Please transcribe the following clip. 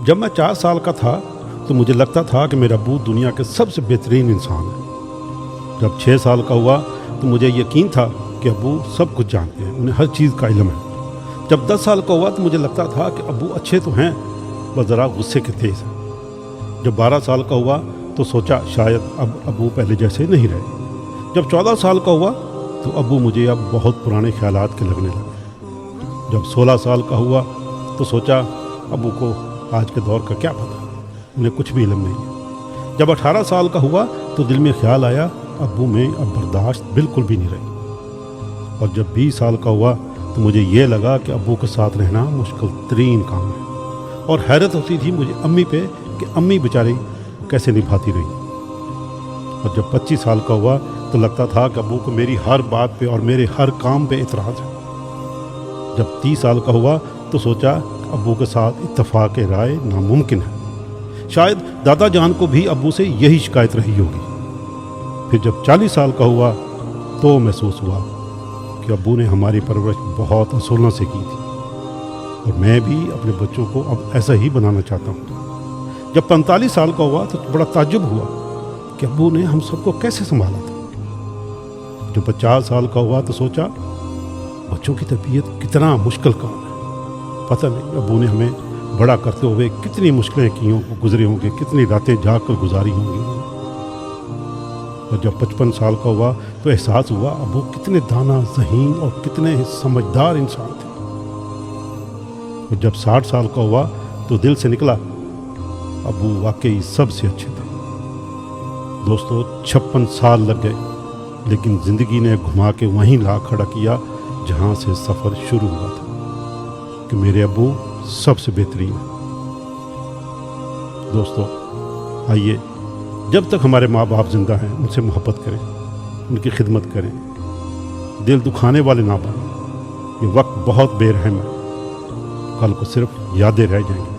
جب میں 4 سال کا تھا تو مجھے لگتا تھا کہ میرا ابو دنیا کے سب سے بہترین انسان ہے۔ جب 6 سال کا ہوا تو مجھے یقین تھا کہ ابو سب کچھ جانتے ہیں، انہیں ہر چیز کا علم ہے۔ جب 10 سال کا ہوا تو مجھے لگتا تھا کہ ابو اچھے تو ہیں، بس ذرا غصے کے تیز ہیں۔ جب 12 سال کا ہوا تو سوچا شاید اب ابو پہلے جیسے نہیں رہے۔ جب 14 سال کا ہوا تو ابو مجھے اب بہت پرانے خیالات کے لگنے لگے۔ جب 16 سال کا ہوا تو سوچا ابو کو آج کے دور کا کیا پتہ، انہیں کچھ بھی علم نہیں ہے۔ جب 18 سال کا ہوا تو دل میں خیال آیا ابو میں اب برداشت بالکل بھی نہیں رہی۔ اور جب 20 سال کا ہوا تو مجھے یہ لگا کہ ابو کے ساتھ رہنا مشکل ترین کام ہے، اور حیرت ہوتی تھی مجھے امی پہ کہ امی بیچاری کیسے نبھاتی رہی۔ اور جب 25 سال کا ہوا تو لگتا تھا کہ ابو کو میری ہر بات پہ اور میرے ہر کام پہ اعتراض ہے۔ جب 30 سال کا ہوا تو سوچا ابو کے ساتھ اتفاق رائے ناممکن ہے، شاید دادا جان کو بھی ابو سے یہی شکایت رہی ہوگی۔ پھر جب 40 سال کا ہوا تو محسوس ہوا کہ ابو نے ہماری پرورش بہت اصولوں سے کی تھی، اور میں بھی اپنے بچوں کو اب ایسا ہی بنانا چاہتا ہوں۔ جب 45 سال کا ہوا تو بڑا تعجب ہوا کہ ابو نے ہم سب کو کیسے سنبھالا تھا۔ جب 50 سال کا ہوا تو سوچا بچوں کی تربیت کتنا مشکل کام ہے، پتہ نہیں ابو نے ہمیں بڑا کرتے ہوئے کتنی مشکلیں کی ہوں، گزرے ہوں گے، کتنی راتیں جاگ کر گزاری ہوں گی۔ اور جب 55 سال کا ہوا تو احساس ہوا ابو کتنے دانا ذہین اور کتنے سمجھدار انسان تھے۔ اور جب 60 سال کا ہوا تو دل سے نکلا ابو واقعی سب سے اچھے تھے۔ دوستو 56 سال لگ گئے، لیکن زندگی نے گھما کے وہیں لا کھڑا کیا جہاں سے سفر شروع ہوا تھا، کہ میرے ابو سب سے بہترین ہیں۔ دوستو آئیے جب تک ہمارے ماں باپ زندہ ہیں ان سے محبت کریں، ان کی خدمت کریں، دل دکھانے والے نہ بنیں۔ یہ وقت بہت بے رحم ہے، کل کو صرف یادیں رہ جائیں گی۔